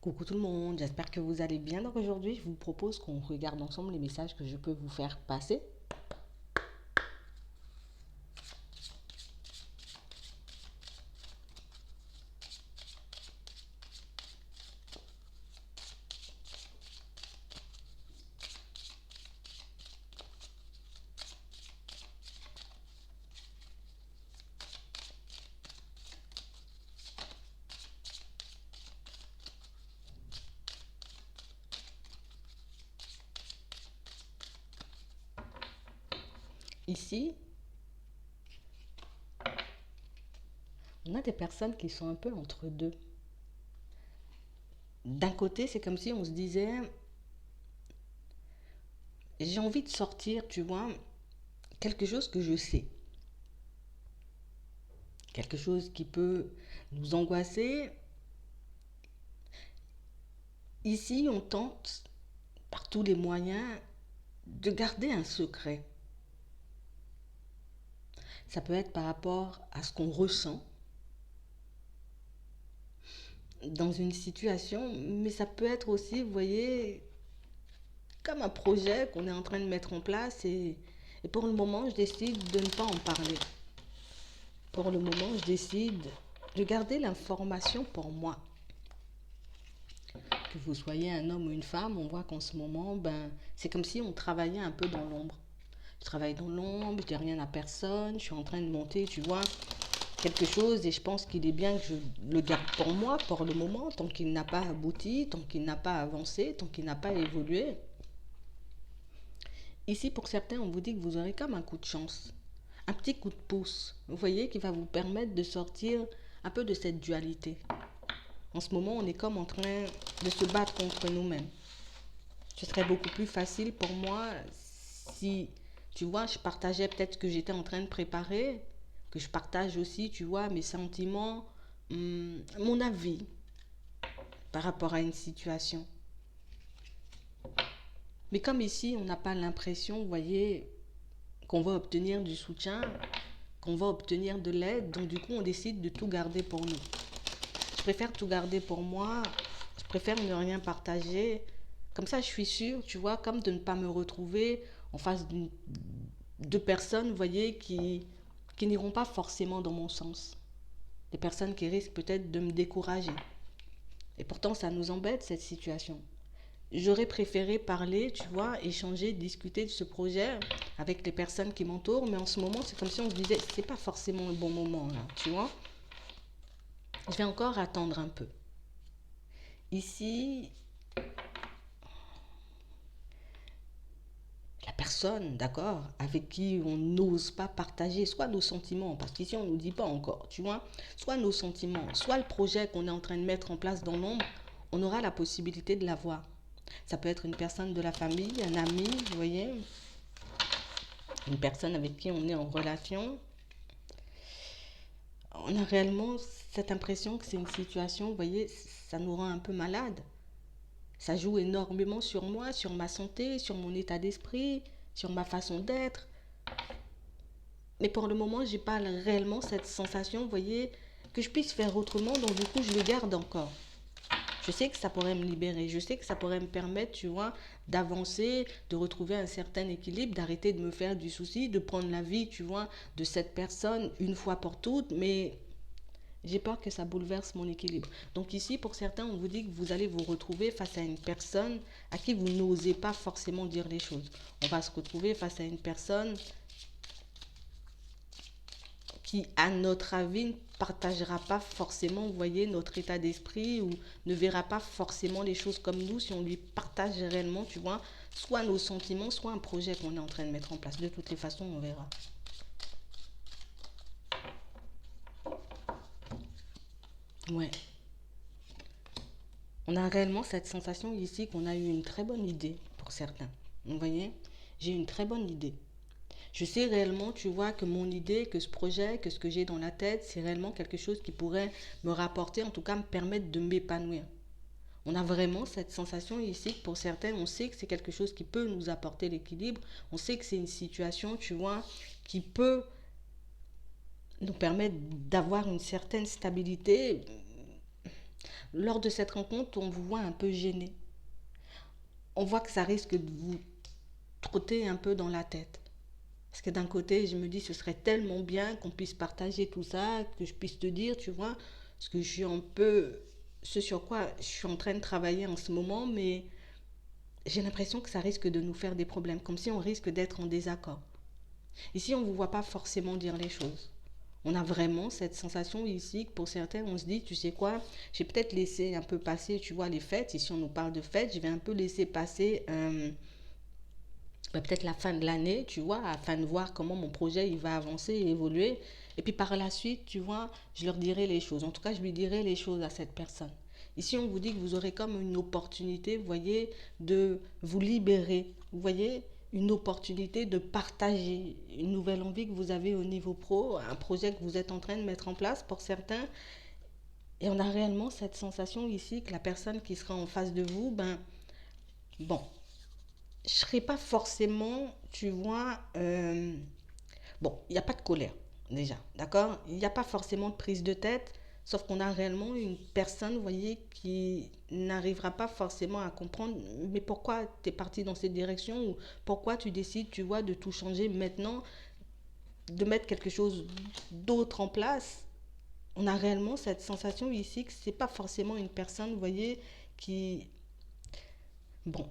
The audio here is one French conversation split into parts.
Coucou tout le monde, j'espère que vous allez bien. Donc aujourd'hui, je vous propose qu'on regarde ensemble les messages que je peux vous faire passer. Ici, on a des personnes qui sont un peu entre deux. D'un côté, c'est comme si on se disait, j'ai envie de sortir, tu vois, quelque chose que je sais. Quelque chose qui peut nous angoisser. Ici, on tente, par tous les moyens, de garder un secret. Ça peut être par rapport à ce qu'on ressent dans une situation, mais ça peut être aussi, vous voyez, comme un projet qu'on est en train de mettre en place et pour le moment, je décide de ne pas en parler. Pour le moment, je décide de garder l'information pour moi. Que vous soyez un homme ou une femme, on voit qu'en ce moment, c'est comme si on travaillait un peu dans l'ombre. Je travaille dans l'ombre, je dis rien à personne, je suis en train de monter, tu vois, quelque chose et je pense qu'il est bien que je le garde pour moi pour le moment, tant qu'il n'a pas abouti, tant qu'il n'a pas avancé, tant qu'il n'a pas évolué. Ici, pour certains, on vous dit que vous aurez comme un coup de chance, un petit coup de pouce, vous voyez, qui va vous permettre de sortir un peu de cette dualité. En ce moment, on est comme en train de se battre contre nous-mêmes. Ce serait beaucoup plus facile pour moi si, tu vois, je partageais peut-être ce que j'étais en train de préparer, que je partage aussi, tu vois, mes sentiments, mon avis par rapport à une situation. Mais comme ici, on n'a pas l'impression, vous voyez, qu'on va obtenir du soutien, qu'on va obtenir de l'aide, donc du coup, on décide de tout garder pour nous. Je préfère tout garder pour moi, je préfère ne rien partager. Comme ça, je suis sûre, tu vois, comme de ne pas me retrouver en face de personnes, vous voyez, qui n'iront pas forcément dans mon sens. Des personnes qui risquent peut-être de me décourager. Et pourtant, ça nous embête, cette situation. J'aurais préféré parler, tu vois, échanger, discuter de ce projet avec les personnes qui m'entourent, mais en ce moment, c'est comme si on se disait, c'est pas forcément le bon moment, là, tu vois. Je vais encore attendre un peu. Ici, la personne, d'accord, avec qui on n'ose pas partager soit nos sentiments, parce qu'ici on ne nous dit pas encore, tu vois, soit nos sentiments, soit le projet qu'on est en train de mettre en place dans l'ombre, on aura la possibilité de l'avoir. Ça peut être une personne de la famille, un ami, vous voyez, une personne avec qui on est en relation. On a réellement cette impression que c'est une situation, vous voyez, ça nous rend un peu malade. Ça joue énormément sur moi, sur ma santé, sur mon état d'esprit, sur ma façon d'être. Mais pour le moment, j'ai pas réellement cette sensation, vous voyez, que je puisse faire autrement, donc du coup, je le garde encore. Je sais que ça pourrait me libérer, je sais que ça pourrait me permettre, tu vois, d'avancer, de retrouver un certain équilibre, d'arrêter de me faire du souci, de prendre la vie, tu vois, de cette personne une fois pour toutes, mais j'ai peur que ça bouleverse mon équilibre. Donc ici, pour certains, on vous dit que vous allez vous retrouver face à une personne à qui vous n'osez pas forcément dire les choses. On va se retrouver face à une personne qui, à notre avis, ne partagera pas forcément, vous voyez, notre état d'esprit ou ne verra pas forcément les choses comme nous si on lui partage réellement, tu vois, soit nos sentiments, soit un projet qu'on est en train de mettre en place. De toutes les façons, on verra. Ouais. On a réellement cette sensation ici qu'on a eu une très bonne idée pour certains. Vous voyez, j'ai une très bonne idée. Je sais réellement, tu vois, que mon idée, que ce projet, que ce que j'ai dans la tête, c'est réellement quelque chose qui pourrait me rapporter, en tout cas me permettre de m'épanouir. On a vraiment cette sensation ici que pour certains, on sait que c'est quelque chose qui peut nous apporter l'équilibre. On sait que c'est une situation, tu vois, qui peut nous permettre d'avoir une certaine stabilité, Lors de cette rencontre, on vous voit un peu gêné. On voit que ça risque de vous trotter un peu dans la tête. Parce que d'un côté, je me dis, ce serait tellement bien qu'on puisse partager tout ça, que je puisse te dire, tu vois, parce que je suis un peu ce sur quoi je suis en train de travailler en ce moment, mais j'ai l'impression que ça risque de nous faire des problèmes, comme si on risque d'être en désaccord. Ici, on ne vous voit pas forcément dire les choses. On a vraiment cette sensation ici que pour certains, on se dit, tu sais quoi, j'ai peut-être laissé un peu passer, tu vois, les fêtes. Ici, on nous parle de fêtes, je vais un peu laisser passer peut-être la fin de l'année, tu vois, afin de voir comment mon projet il va avancer et évoluer. Et puis par la suite, tu vois, je leur dirai les choses. En tout cas, je lui dirai les choses à cette personne. Ici, on vous dit que vous aurez comme une opportunité, vous voyez, de vous libérer. Vous voyez, une opportunité de partager une nouvelle envie que vous avez au niveau pro, un projet que vous êtes en train de mettre en place pour certains. Et on a réellement cette sensation ici que la personne qui sera en face de vous, ben, bon, je ne serai pas forcément, tu vois, bon, il n'y a pas de colère, déjà, d'accord. Il n'y a pas forcément de prise de tête, sauf qu'on a réellement une personne, vous voyez, qui n'arrivera pas forcément à comprendre, mais pourquoi tu es parti dans cette direction, ou pourquoi tu décides, tu vois, de tout changer maintenant, de mettre quelque chose d'autre en place. On a réellement cette sensation ici que c'est pas forcément une personne, vous voyez, qui... Bon,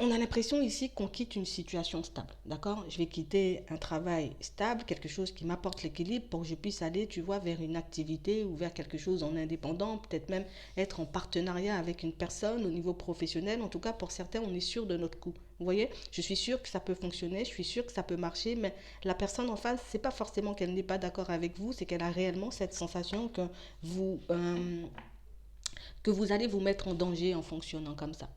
on a l'impression ici qu'on quitte une situation stable, d'accord. Je vais quitter un travail stable, quelque chose qui m'apporte l'équilibre pour que je puisse aller, tu vois, vers une activité ou vers quelque chose en indépendant, peut-être même être en partenariat avec une personne au niveau professionnel. En tout cas, pour certains, on est sûr de notre coup. Vous voyez, je suis sûr que ça peut fonctionner, je suis sûr que ça peut marcher, mais la personne en face, c'est pas forcément qu'elle n'est pas d'accord avec vous, c'est qu'elle a réellement cette sensation vous, euh, que vous allez vous mettre en danger en fonctionnant comme ça.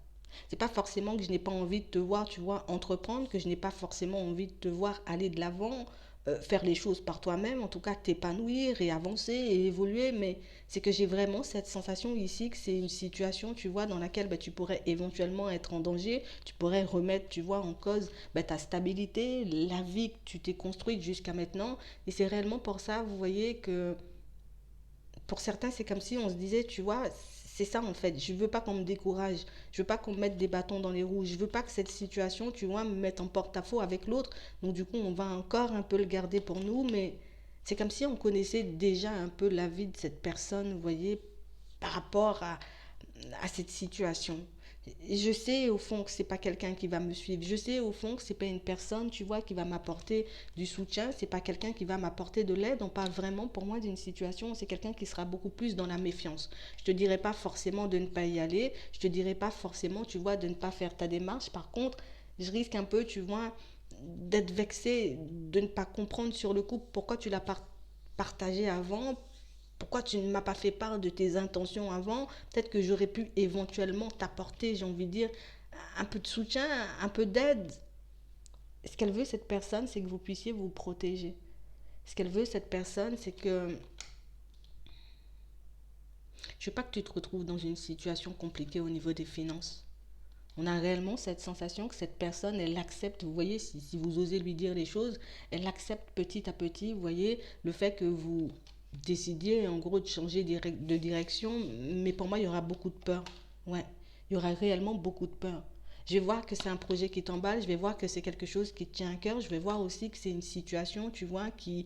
C'est pas forcément que je n'ai pas envie de te voir, tu vois, entreprendre, que je n'ai pas forcément envie de te voir aller de l'avant, faire les choses par toi-même, en tout cas t'épanouir et avancer et évoluer, mais c'est que j'ai vraiment cette sensation ici que c'est une situation, tu vois, dans laquelle bah, tu pourrais éventuellement être en danger, tu pourrais remettre, tu vois, en cause bah, ta stabilité, la vie que tu t'es construite jusqu'à maintenant, et c'est réellement pour ça, vous voyez, que pour certains, c'est comme si on se disait, tu vois, c'est ça en fait. Je veux pas qu'on me décourage. Je veux pas qu'on me mette des bâtons dans les roues. Je veux pas que cette situation, tu vois, me mette en porte-à-faux avec l'autre. Donc du coup, on va encore un peu le garder pour nous, mais c'est comme si on connaissait déjà un peu la vie de cette personne, vous voyez, par rapport à cette situation. Je sais au fond que c'est pas quelqu'un qui va me suivre. Je sais au fond que c'est pas une personne, tu vois, qui va m'apporter du soutien. C'est pas quelqu'un qui va m'apporter de l'aide. On parle vraiment pour moi d'une situation. C'est quelqu'un qui sera beaucoup plus dans la méfiance. Je te dirais pas forcément de ne pas y aller. Je te dirais pas forcément, tu vois, de ne pas faire ta démarche. Par contre, je risque un peu, tu vois, d'être vexé, de ne pas comprendre sur le coup pourquoi tu l'as partagé avant, pourquoi tu ne m'as pas fait part de tes intentions avant. Peut-être que j'aurais pu éventuellement t'apporter, j'ai envie de dire, un peu de soutien, un peu d'aide. Ce qu'elle veut, cette personne, c'est que vous puissiez vous protéger. Ce qu'elle veut, cette personne, c'est que je veux pas que tu te retrouves dans une situation compliquée au niveau des finances. On a réellement cette sensation que cette personne, elle accepte, vous voyez, si vous osez lui dire les choses, elle accepte petit à petit, vous voyez, le fait que vous décidiez en gros de changer de direction, mais pour moi, il y aura beaucoup de peur. Ouais, il y aura réellement beaucoup de peur. Je vais voir que c'est un projet qui t'emballe, je vais voir que c'est quelque chose qui te tient à cœur, je vais voir aussi que c'est une situation, tu vois, qui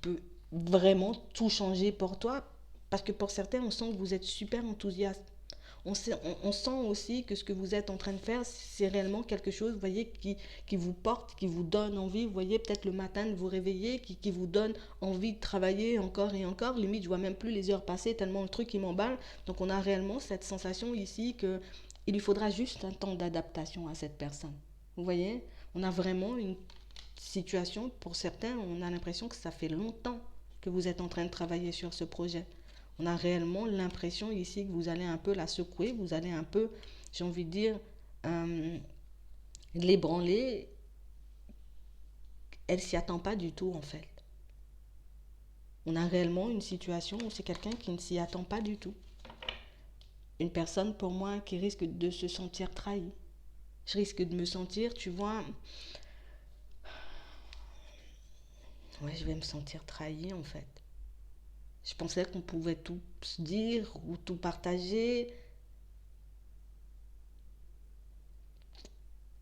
peut vraiment tout changer pour toi, parce que pour certains, on sent que vous êtes super enthousiaste. On sent aussi que ce que vous êtes en train de faire, c'est réellement quelque chose, vous voyez, qui vous porte, qui vous donne envie, vous voyez, peut-être le matin de vous réveiller, qui vous donne envie de travailler encore et encore. Limite, je vois même plus les heures passer tellement le truc qui m'emballe. Donc on a réellement cette sensation ici que il lui faudra juste un temps d'adaptation à cette personne. Vous voyez, on a vraiment une situation, pour certains, on a l'impression que ça fait longtemps que vous êtes en train de travailler sur ce projet. On a réellement l'impression ici que vous allez un peu la secouer, vous allez un peu, j'ai envie de dire, euh, l'ébranler. Elle s'y attend pas du tout en fait. On a réellement une situation où c'est quelqu'un qui ne s'y attend pas du tout. Une personne pour moi qui risque de se sentir trahie. Je risque de me sentir, tu vois, ouais, je vais me sentir trahie en fait. Je pensais qu'on pouvait tout se dire ou tout partager.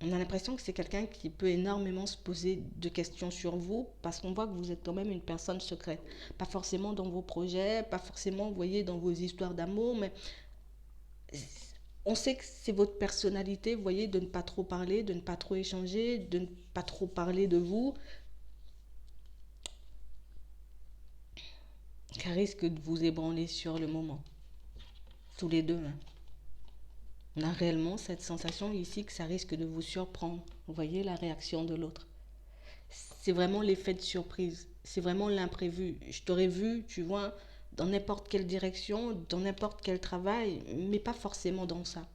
On a l'impression que c'est quelqu'un qui peut énormément se poser de questions sur vous parce qu'on voit que vous êtes quand même une personne secrète. Pas forcément dans vos projets, pas forcément, vous voyez, dans vos histoires d'amour, mais on sait que c'est votre personnalité, vous voyez, de ne pas trop parler, de ne pas trop échanger, de ne pas trop parler de vous, qui risque de vous ébranler sur le moment. Tous les deux, hein. On a réellement cette sensation ici que ça risque de vous surprendre. Vous voyez la réaction de l'autre. C'est vraiment l'effet de surprise. C'est vraiment l'imprévu. Je t'aurais vu, tu vois, dans n'importe quelle direction, dans n'importe quel travail, mais pas forcément dans ça.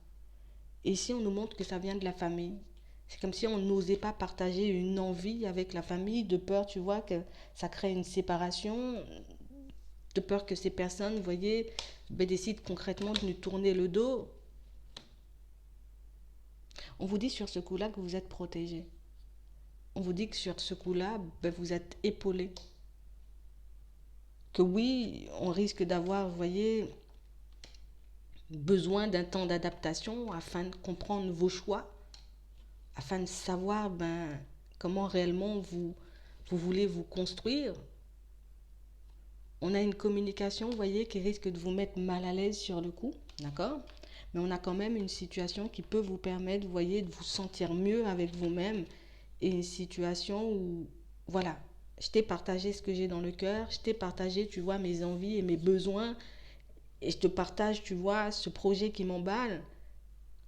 Et ici, on nous montre que ça vient de la famille. C'est comme si on n'osait pas partager une envie avec la famille, de peur, tu vois, que ça crée une séparation, de peur que ces personnes, vous voyez, ben, décident concrètement de nous tourner le dos. On vous dit sur ce coup-là que vous êtes protégé. On vous dit que sur ce coup-là, ben, vous êtes épaulé. Que oui, on risque d'avoir, vous voyez, besoin d'un temps d'adaptation afin de comprendre vos choix, afin de savoir ben, comment réellement vous voulez vous construire. On a une communication, vous voyez, qui risque de vous mettre mal à l'aise sur le coup, d'accord? Mais on a quand même une situation qui peut vous permettre, vous voyez, de vous sentir mieux avec vous-même. Et une situation où, voilà, je t'ai partagé ce que j'ai dans le cœur, je t'ai partagé, tu vois, mes envies et mes besoins, et je te partage, tu vois, ce projet qui m'emballe.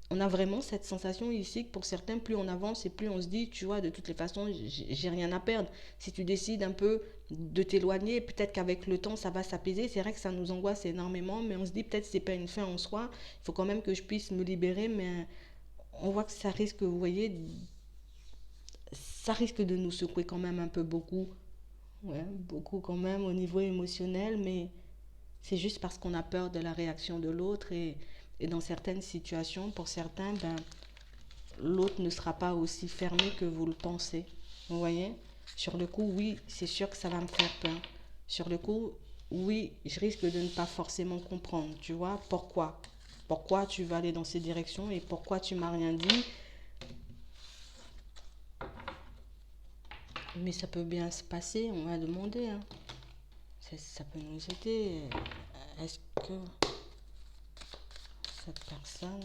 On a vraiment cette sensation ici que pour certains, plus on avance et plus on se dit, tu vois, de toutes les façons, j'ai rien à perdre. Si tu décides un peu de t'éloigner, peut-être qu'avec le temps, ça va s'apaiser. C'est vrai que ça nous angoisse énormément, mais on se dit peut-être que c'est pas une fin en soi. Il faut quand même que je puisse me libérer, mais on voit que ça risque, vous voyez, ça risque de nous secouer quand même un peu beaucoup. Ouais, beaucoup quand même au niveau émotionnel, mais c'est juste parce qu'on a peur de la réaction de l'autre et dans certaines situations, pour certains, ben, l'autre ne sera pas aussi fermé que vous le pensez. Vous voyez? Sur le coup, oui, c'est sûr que ça va me faire peur. Sur le coup, oui, je risque de ne pas forcément comprendre, tu vois, pourquoi. Pourquoi tu vas aller dans ces directions et pourquoi tu m'as rien dit. Mais ça peut bien se passer, on va demander, hein. Ça peut nous aider. Est-ce que cette personne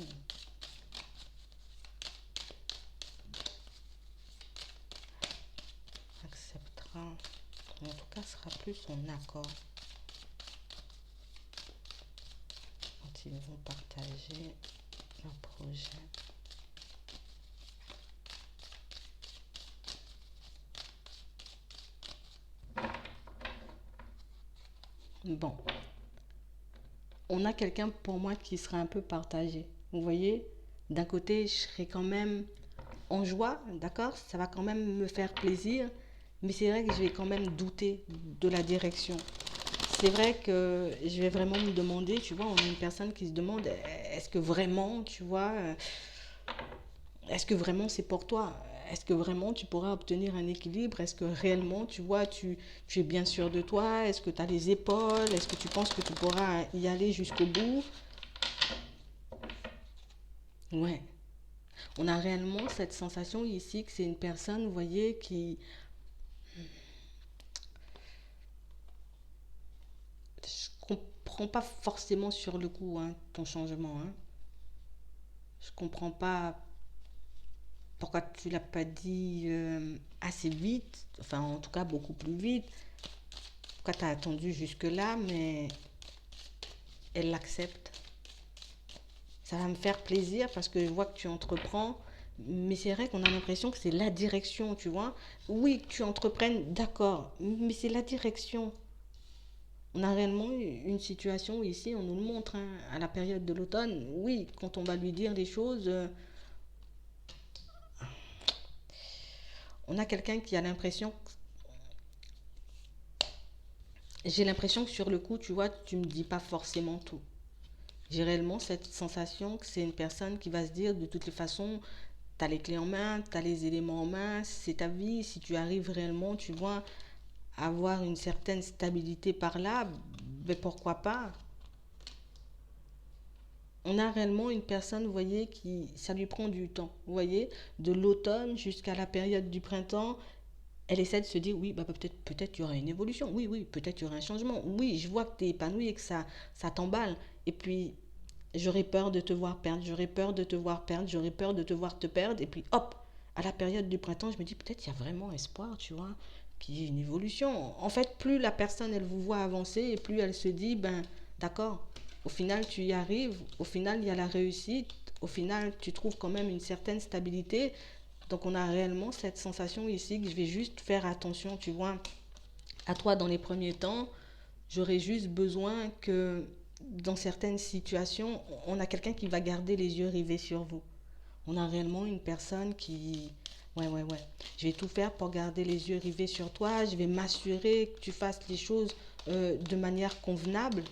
acceptera, ou en tout cas sera plus son accord quand ils vont partager leur projet? Bon, on a quelqu'un pour moi qui sera un peu partagé. Vous voyez, d'un côté, je serai quand même en joie, d'accord? Ça va quand même me faire plaisir, mais c'est vrai que je vais quand même douter de la direction. C'est vrai que je vais vraiment me demander, tu vois, on a une personne qui se demande, est-ce que vraiment, tu vois, est-ce que vraiment c'est pour toi? Est-ce que vraiment tu pourras obtenir un équilibre? Est-ce que réellement, tu vois, tu es bien sûr de toi? Est-ce que tu as les épaules? Est-ce que tu penses que tu pourras y aller jusqu'au bout? Ouais. On a réellement cette sensation ici que c'est une personne, vous voyez, qui... Je comprends pas forcément sur le coup, hein, ton changement, hein. Je comprends pas pourquoi tu l'as pas dit assez vite, enfin en tout cas beaucoup plus vite. Pourquoi tu as attendu jusque-là, mais elle l'accepte. Ça va me faire plaisir parce que je vois que tu entreprends. Mais c'est vrai qu'on a l'impression que c'est la direction, tu vois. Oui, que tu entreprennes, d'accord, mais c'est la direction. On a réellement une situation ici, on nous le montre, hein, à la période de l'automne. Oui, quand on va lui dire les choses, on a quelqu'un qui a l'impression... J'ai l'impression que sur le coup, tu vois, tu me dis pas forcément tout. J'ai réellement cette sensation que c'est une personne qui va se dire de toutes les façons, tu as les clés en main, tu as les éléments en main, c'est ta vie. Si tu arrives réellement, tu vois, à avoir une certaine stabilité par là, Mais pourquoi pas? On a réellement une personne, vous voyez, qui, ça lui prend du temps. Vous voyez, de l'automne jusqu'à la période du printemps, elle essaie de se dire, oui, bah, peut-être il y aura une évolution. Oui, oui, peut-être il y aura un changement. Oui, je vois que tu es épanoui et que ça t'emballe. Et puis, j'aurais peur de te voir perdre, j'aurais peur de te voir perdre, j'aurais peur de te voir te perdre. Et puis, hop, à la période du printemps, je me dis, peut-être il y a vraiment espoir, tu vois, qu'il y ait une évolution. En fait, plus la personne, elle vous voit avancer et plus elle se dit, ben, d'accord, au final, tu y arrives, au final, il y a la réussite, au final, tu trouves quand même une certaine stabilité. Donc, on a réellement cette sensation ici que je vais juste faire attention, tu vois, à toi dans les premiers temps. J'aurais juste besoin que dans certaines situations, on a quelqu'un qui va garder les yeux rivés sur vous. On a réellement une personne qui... Ouais, ouais, ouais. Je vais tout faire pour garder les yeux rivés sur toi. Je vais m'assurer que tu fasses les choses de manière convenable.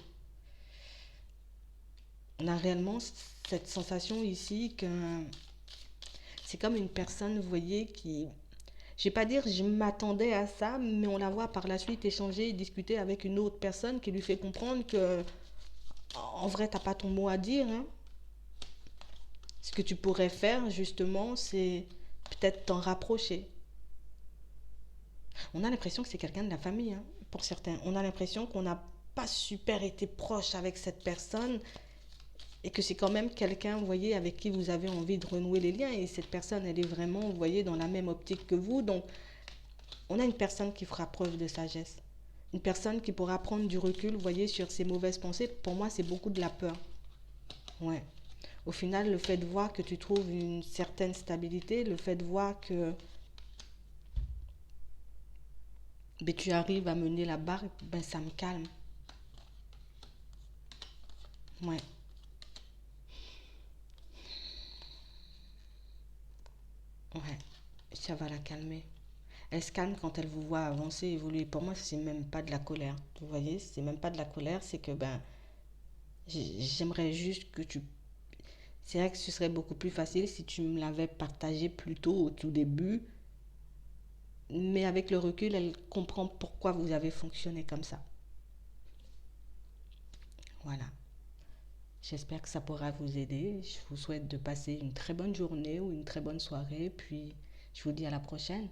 On a réellement cette sensation ici que c'est comme une personne, vous voyez, qui... Je vais pas dire je m'attendais à ça, mais on la voit par la suite échanger et discuter avec une autre personne qui lui fait comprendre que en vrai, t'as pas ton mot à dire, hein. Ce que tu pourrais faire, justement, c'est peut-être t'en rapprocher. On a l'impression que c'est quelqu'un de la famille, hein, pour certains. On a l'impression qu'on n'a pas super été proche avec cette personne et que c'est quand même quelqu'un, vous voyez, avec qui vous avez envie de renouer les liens. Et cette personne, elle est vraiment, vous voyez, dans la même optique que vous. Donc, on a une personne qui fera preuve de sagesse. Une personne qui pourra prendre du recul, vous voyez, sur ses mauvaises pensées. Pour moi, c'est beaucoup de la peur. Ouais. Au final, le fait de voir que tu trouves une certaine stabilité, le fait de voir que ben, tu arrives à mener la barre, ben, ça me calme. Ouais, ouais, ça va la calmer. Elle se calme quand elle vous voit avancer, évoluer. Pour moi, c'est même pas de la colère. Vous voyez, c'est même pas de la colère, c'est que ben, j'aimerais juste que tu... C'est vrai que ce serait beaucoup plus facile si tu me l'avais partagé plus tôt au tout début, mais avec le recul, elle comprend pourquoi vous avez fonctionné comme ça. Voilà. J'espère que ça pourra vous aider. Je vous souhaite de passer une très bonne journée ou une très bonne soirée. Puis je vous dis à la prochaine.